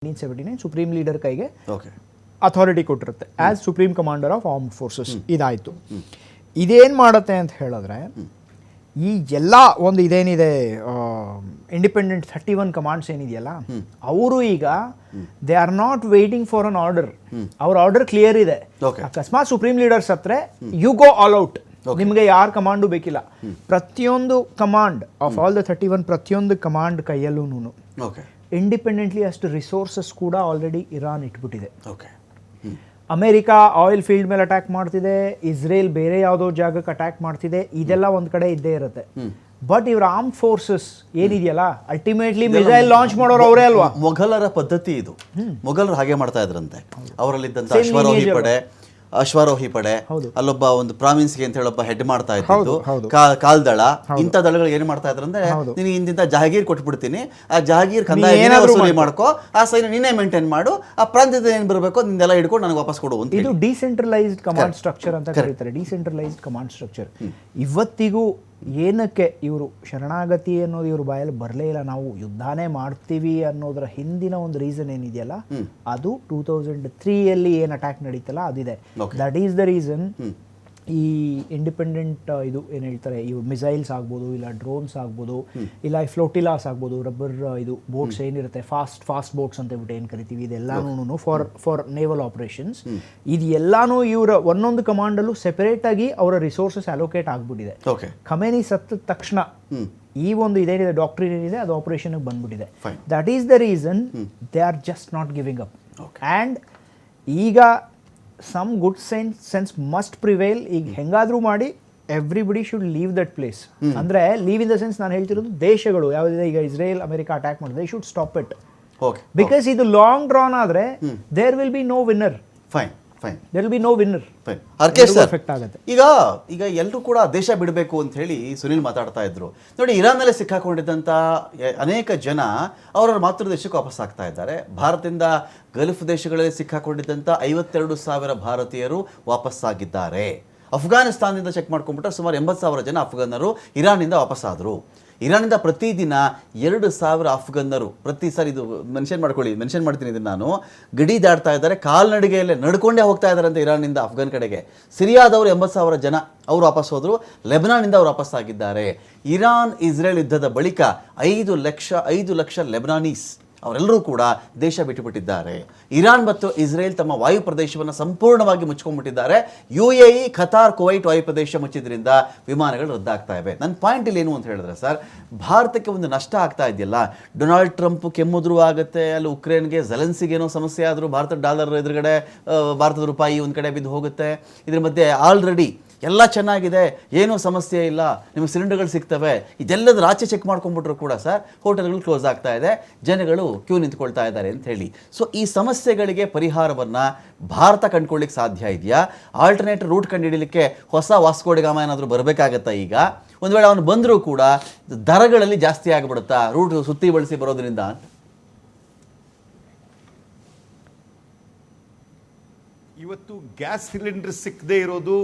1979 supreme leader ಕೈಗೆ okay authority ಕೊಟ್ಟಿರುತ್ತೆ as supreme commander of armed forces. ಇದಾಯಿತು. ಇದೇನು ಮಾಡುತ್ತೆ ಅಂತ ಹೇಳಿದ್ರೆ ಈ ಎಲ್ಲ ಒಂದು ಇದೇನಿದೆ ಇಂಡಿಪೆಂಡೆಂಟ್ 31 ಕಮಾಂಡ್ಸ್ ಏನಿದೆಯಲ್ಲ ಅವರು ಈಗ they are not waiting for an order. ಅವ್ರ ಆರ್ಡರ್ ಕ್ಲಿಯರ್ ಇದೆ. ಅಕಸ್ಮಾತ್ ಸುಪ್ರೀಂ ಲೀಡರ್ಸ್ ಹತ್ರ ಯು ಗೋ ಆಲ್ ಔಟ್, ನಿಮಗೆ ಯಾರ ಕಮಾಂಡು ಬೇಕಿಲ್ಲ. ಪ್ರತಿಯೊಂದು ಕಮಾಂಡ್ ಆಫ್ ಆಲ್ ದ 31 ಪ್ರತಿಯೊಂದು ಕಮಾಂಡ್ ಕೈಯಲ್ಲೂ ಇಂಡಿಪೆಂಡೆಂಟ್ಲಿ ಅಷ್ಟು ರಿಸೋರ್ಸಸ್ ಕೂಡ ಆಲ್ರೆಡಿ ಇರಾನ್ ಇಟ್ಬಿಟ್ಟಿದೆ. ಅಮೆರಿಕಾ ಆಯಿಲ್ ಫೀಲ್ಡ್ ಮೇಲೆ ಅಟ್ಯಾಕ್ ಮಾಡ್ತಿದೆ, ಇಸ್ರೇಲ್ ಬೇರೆ ಯಾವುದೋ ಜಾಗಕ್ಕೆ ಅಟ್ಯಾಕ್ ಮಾಡ್ತಿದೆ, ಇದೆಲ್ಲ ಒಂದ್ ಕಡೆ ಇದ್ದೇ ಇರುತ್ತೆ. ಬಟ್ ಇವ್ರ ಆರ್ಮ್ ಫೋರ್ಸಸ್ ಏನಿದೆಯಲ್ಲ ಅಲ್ಟಿಮೇಟ್ಲಿ ಮಿಸೈಲ್ ಲಾಂಚ್ ಮಾಡೋರು ಅವರೇ ಅಲ್ವಾ. ಮೊಘಲರ ಪದ್ಧತಿ ಇದು. ಮೊಘಲರು ಹಾಗೆ ಮಾಡ್ತಾ ಇದ್ರಂತೆ. ಅವರಲ್ಲಿದ್ದಂತ ಅಶ್ವಾರೋಹಿ ಪಡೆ ಅಲ್ಲೊಬ್ಬ ಒಂದು ಪ್ರಾವಿನ್ಸ್ಗೆ ಅಂತ ಹೇಳೊಬ್ಬ ಹೆಡ್ ಮಾಡ್ತಾ ಇದ್ದು ಕಾಲ್ದಳ ಇಂಥ ದಳಗಳು ಏನ್ ಮಾಡ್ತಾ ಇದ್ರಂದ್ರೆ ನಿನಗೆ ಇಂತಿಂತ ಜಹಾಗೀರ್ ಕೊಟ್ಬಿಡ್ತೀನಿ, ಆ ಜಹಾಗೀರ್ ಕಂದಾಯ ವಸೂಲಿ ಮಾಡ್ಕೋ, ಆ ಸೈನ್ಯ ನೀನೇ ಮೇಂಟೈನ್ ಮಾಡು, ಆ ಪ್ರಾಂತ್ಯದ ಏನ್ ಬರಬೇಕು ನಿಂದೆಲ್ಲ ಹಿಡ್ಕೊಂಡು ನನಗೆ ವಾಪಸ್ ಕೊಡು ಅಂತ. ಇದು ಡಿಸೆಂಟ್ರಲೈಸ್ಡ್ ಕಮಾಂಡ್ ಸ್ಟ್ರಕ್ಚರ್ ಅಂತ ಕರೀತಾರೆ. ಡಿಸೆಂಟ್ರಲೈಸ್ಡ್ ಕಮಾಂಡ್ ಸ್ಟ್ರಕ್ಚರ್ ಇವತ್ತಿಗೂ ಏನಕ್ಕೆ ಇವರು ಶರಣಾಗತಿ ಅನ್ನೋದು ಇವ್ರ ಬಾಯಲ್ಲಿ ಬರಲೇ ಇಲ್ಲ. ನಾವು ಯುದ್ಧನೇ ಮಾಡ್ತೀವಿ ಅನ್ನೋದರ ಹಿಂದಿನ ಒಂದು ರೀಸನ್ ಏನಿದೆಯಲ್ಲ ಅದು 2003 ಏನು ಅಟ್ಯಾಕ್ ನಡೀತಲ್ಲ ಅದಿದೆ. ದಟ್ ಈಸ್ ದ ರೀಸನ್ ಈ ಇಂಡಿಪೆಂಡೆಂಟ್ ಇದು ಏನು ಹೇಳ್ತಾರೆ ಇವು ಮಿಸೈಲ್ಸ್ ಆಗ್ಬೋದು, ಇಲ್ಲ ಡ್ರೋನ್ಸ್ ಆಗ್ಬೋದು, ಇಲ್ಲ ಫ್ಲೋಟಿಲಾಸ್ ಆಗ್ಬೋದು, ರಬ್ಬರ್ ಇದು ಬೋಟ್ಸ್ ಏನಿರುತ್ತೆ ಫಾಸ್ಟ್ ಬೋಟ್ಸ್ ಅಂತ ಹೇಳ್ಬಿಟ್ಟು ಏನು ಕರಿತೀವಿ, ಇದೆಲ್ಲಾನು ಫಾರ್ ನೇವಲ್ ಆಪರೇಷನ್ಸ್. ಇದು ಎಲ್ಲಾನು ಇವರ ಒಂದೊಂದು ಕಮಾಂಡಲ್ಲೂ ಸೆಪರೇಟ್ ಆಗಿ ಅವರ ರಿಸೋರ್ಸಸ್ ಅಲೋಕೇಟ್ ಆಗ್ಬಿಟ್ಟಿದೆ. ಖಮೇನಿ ಸತ್ತ ತಕ್ಷಣ ಈ ಒಂದು ಇದೇನಿದೆ ಡಾಕ್ಟ್ರಿನ್ ಏನಿದೆ ಅದು ಆಪರೇಷನ್ ಬಂದ್ಬಿಟ್ಟಿದೆ. That is the reason they are just not giving up. And ಈಗ some good sense must prevail. ಈಗ ಹೆಂಗಾದ್ರೂ ಮಾಡಿ everybody should leave that place. ಅಂದ್ರೆ ಲೀವ್ ಇನ್ ದ ಸೆನ್ಸ್ ನಾನು ಹೇಳ್ತಿರೋದು ದೇಶಗಳು ಯಾವುದಿದೆ ಈಗ ಇಸ್ರೇಲ್ ಅಮೆರಿಕಾ ಅಟ್ಯಾಕ್ ಮಾಡಿದ್ರೆ ಶುಡ್ ಸ್ಟಾಪ್ ಇಟ್. ಬಿಕಾಸ್ ಇದು ಲಾಂಗ್ ಡ್ರಾನ್ ಆದ್ರೆ there will be no winner. There will be no winner. Effect ಆಗುತ್ತೆ. ಈಗ ಎಲ್ಲರೂ ಕೂಡ ದೇಶ ಬಿಡಬೇಕು ಅಂತ ಹೇಳಿ ಸುನಿಲ್ ಮಾತಾಡ್ತಾ ಇದ್ರು ನೋಡಿ. ಇರಾನ್ನಲ್ಲಿ ಸಿಕ್ಕಾಕೊಂಡಿದ್ದಂಥ ಅನೇಕ ಜನ ಅವರ ಮಾತೃ ದೇಶಕ್ಕೆ ವಾಪಸ್ ಆಗ್ತಾ ಇದ್ದಾರೆ. ಭಾರತದಿಂದ ಗಲ್ಫ್ ದೇಶಗಳಲ್ಲಿ ಸಿಕ್ಕಾಕೊಂಡಿದ್ದಂಥ 52,000 ಭಾರತೀಯರು ವಾಪಸ್ಸಾಗಿದ್ದಾರೆ. ಅಫ್ಘಾನಿಸ್ತಾನದಿಂದ ಚೆಕ್ ಮಾಡ್ಕೊಂಡ್ಬಿಟ್ರೆ ಸುಮಾರು 80,000 ಜನ ಅಫ್ಘಾನರು ಇರಾನಿಂದ ವಾಪಸ್ಸಾದರು. ಇರಾನಿಂದ ಪ್ರತಿದಿನ 2,000 ಅಫ್ಘನ್ನರು ಪ್ರತಿ ಸಾರಿ, ಇದು ಮೆನ್ಷನ್ ಮಾಡ್ತೀನಿ ಇದನ್ನು ನಾನು, ಗಡಿ ದಾಡ್ತಾ ಇದ್ದಾರೆ, ಕಾಲ್ನಡಿಗೆಯಲ್ಲೇ ನಡ್ಕೊಂಡೇ ಹೋಗ್ತಾ ಇದ್ದಾರೆ ಅಂತ ಇರಾನಿಂದ ಅಫ್ಘಾನ್ ಕಡೆಗೆ. ಸಿರಿಯಾದವರು 80,000 ಜನ ಅವರು ವಾಪಸ್ ಹೋದರು. ಲೆಬನಾನಿಂದ ಅವರು ವಾಪಸ್ಸಾಗಿದ್ದಾರೆ. ಇರಾನ್ ಇಸ್ರೇಲ್ ಯುದ್ಧದ ಬಳಿಕ 5 ಲಕ್ಷ ಲೆಬನಾನೀಸ್ ಅವರೆಲ್ಲರೂ ಕೂಡ ದೇಶ ಬಿಟ್ಟುಬಿಟ್ಟಿದ್ದಾರೆ. ಇರಾನ್ ಮತ್ತು ಇಸ್ರೇಲ್ ತಮ್ಮ ವಾಯು ಪ್ರದೇಶವನ್ನು ಸಂಪೂರ್ಣವಾಗಿ ಮುಚ್ಕೊಂಡ್ಬಿಟ್ಟಿದ್ದಾರೆ. UAE, ಖತಾರ್, ಕುವೈಟ್ ವಾಯು ಪ್ರದೇಶ ಮುಚ್ಚಿದ್ರಿಂದ ವಿಮಾನಗಳು ರದ್ದಾಗ್ತಾ ಇವೆ. ನನ್ನ ಪಾಯಿಂಟ್ ಇಲ್ಲಿ ಏನು ಅಂತ ಹೇಳಿದ್ರೆ ಸರ್, ಭಾರತಕ್ಕೆ ಒಂದು ನಷ್ಟ ಆಗ್ತಾ ಇದೆಯಲ್ಲ. ಡೊನಾಲ್ಡ್ ಟ್ರಂಪ್ ಕೆಮ್ಮುದ್ರು ಆಗುತ್ತೆ, ಅಲ್ಲಿ ಉಕ್ರೇನ್ಗೆ ಝೆಲೆನ್ಸಿಗೆ ಏನೋ ಸಮಸ್ಯೆ ಆದರೂ ಭಾರತದ ಡಾಲರ್ ಎದುರುಗಡೆ ಭಾರತದ ರೂಪಾಯಿ ಒಂದು ಕಡೆ ಬಿದ್ದು ಹೋಗುತ್ತೆ. ಇದ್ರ ಮಧ್ಯೆ ಆಲ್ರೆಡಿ ಎಲ್ಲ ಚೆನ್ನಾಗಿದೆ, ಏನೂ ಸಮಸ್ಯೆ ಇಲ್ಲ, ನಿಮಗೆ ಸಿಲಿಂಡರ್ಗಳು ಸಿಗ್ತವೆ, ಇದೆಲ್ಲದರ ಆಚೆ ಚೆಕ್ ಮಾಡ್ಕೊಂಡ್ಬಿಟ್ರು ಕೂಡ ಸರ್ ಹೋಟೆಲ್ಗಳು ಕ್ಲೋಸ್ ಆಗ್ತಾ ಇದೆ, ಜನಗಳು ಕ್ಯೂ ನಿಂತ್ಕೊಳ್ತಾ ಇದ್ದಾರೆ ಅಂತ ಹೇಳಿ. ಸೊ ಈ ಸಮಸ್ಯೆಗಳಿಗೆ ಪರಿಹಾರವನ್ನು ಭಾರತ ಕಂಡುಕೊಳ್ಳಿಕ್ಕೆ ಸಾಧ್ಯ ಇದೆಯಾ? ಆಲ್ಟರ್ನೇಟ್ ರೂಟ್ ಕಂಡುಹಿಡಲಿಕ್ಕೆ ಹೊಸ ವಾಸ್ಕೋಡಿಗಾಮ ಏನಾದರೂ ಬರಬೇಕಾಗತ್ತಾ? ಈಗ ಒಂದು ವೇಳೆ ಅವನು ಬಂದರೂ ಕೂಡ ದರಗಳಲ್ಲಿ ಜಾಸ್ತಿ ಆಗಿಬಿಡುತ್ತಾ ರೂಟ್ ಸುತ್ತಿ ಬಳಸಿ ಬರೋದ್ರಿಂದ? ಇವತ್ತು ಗ್ಯಾಸ್ ಸಿಲಿಂಡರ್ ಸಿಕ್ಕದೇ ಇರೋದು